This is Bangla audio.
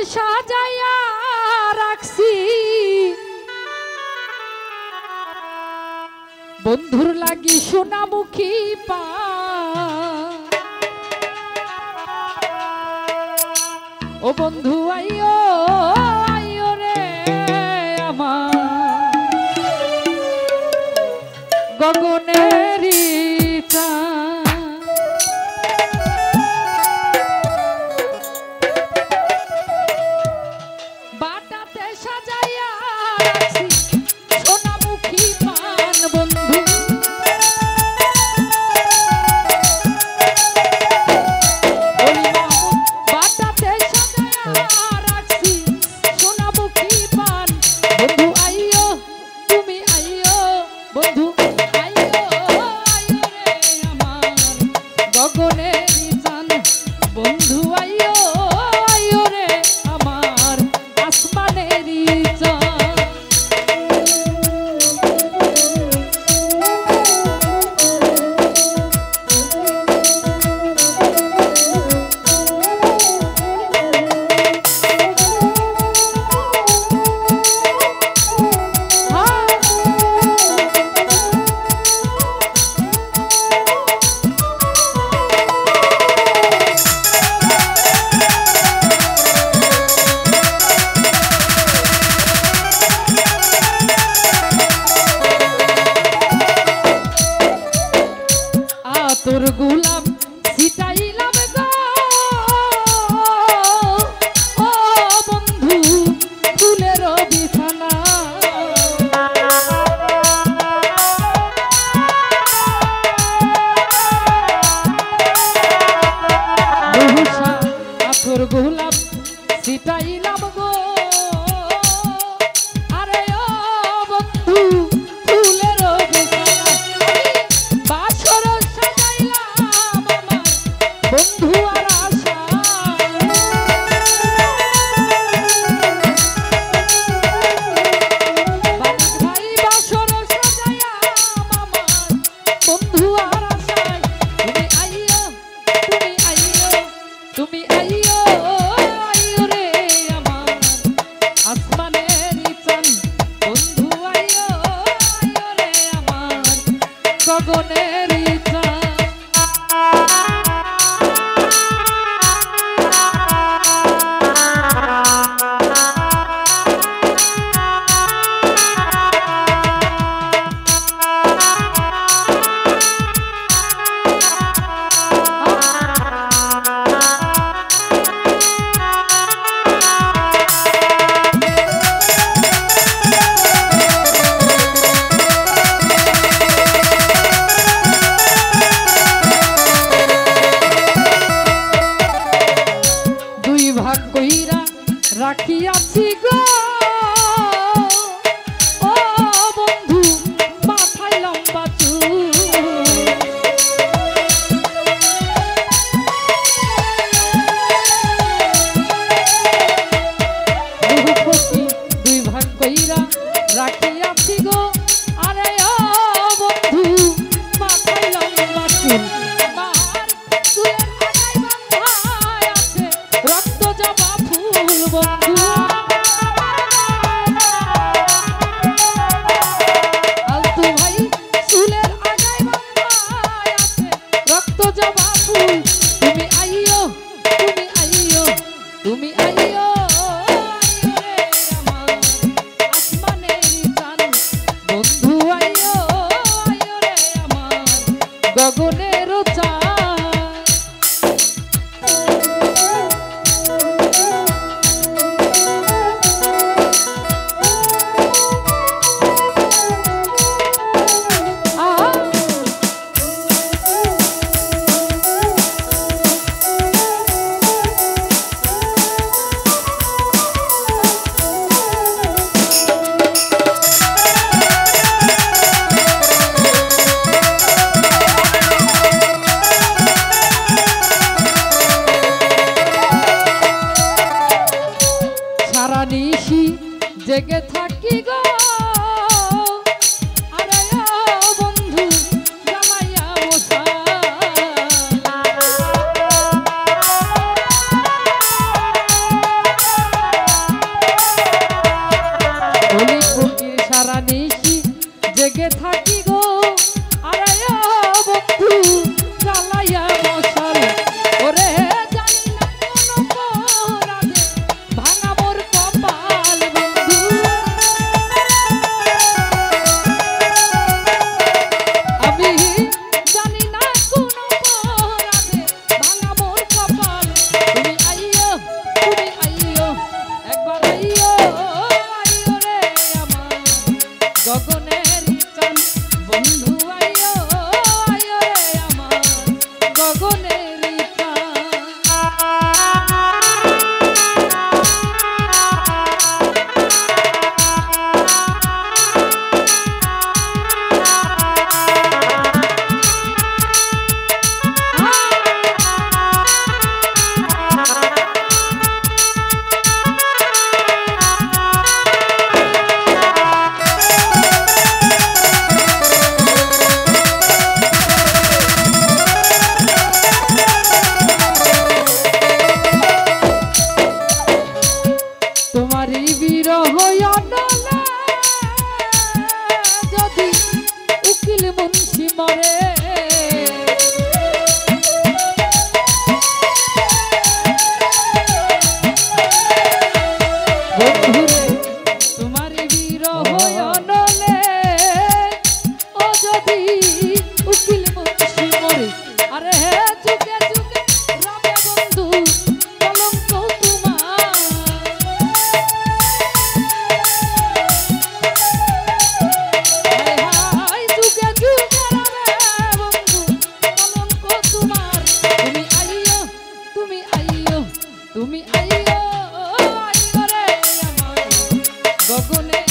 সাজাইয়া রাখছি বন্ধুর লাগি সোনামুখী পা ও বন্ধু আইও আইও রে আমার গগনেরই বাটাতে সাজাইয়া রাখছি সোনামুখী পান বন্ধু বাটাতে সাজাইয়া রাখছি সোনামুখী পান বন্ধু আইও তুমি আইও বন্ধু আইও আইও রে আমার গগনেরই চান বন্ধু আইও আইও রে আমার আসমানেরই চান তোর গোলাপ ছিটাইলাম গো ও বন্ধু ফুলের বিছানা তোর গোলাপ ছিটাইলাম গো আরে ও বন্ধু ফুলের বিছানা বাসর বন্ধু আর আশা ভাই বাসর সাজাইয়া মামা বন্ধু আর আশায় তুমি আইও তুমি আইও আইও রে আমার আসমানেরই চান বন্ধু আইও আইও রে আমার গগনেরই চান রাখিয়াছি গো ও বন্ধু মাথায় লম্বা দুই ভাগ কইরা রাখিয়াছি গো আরে ও বন্ধু মাথায় লম্বা চুল রক্ত জবা ফুল বন্ধু আলতু ভাই চুলের আগায় বাঁধায় আছে রক্ত জবা ফুল তুমি আইও তুমি আইও তুমি আইও আইও রে আমার আসমানেরই চান বন্ধু আইও আইও রে আমার গগনেরও চান জেগে থাকি গো আরে ও বন্ধু জামাইয়া মশা গগনে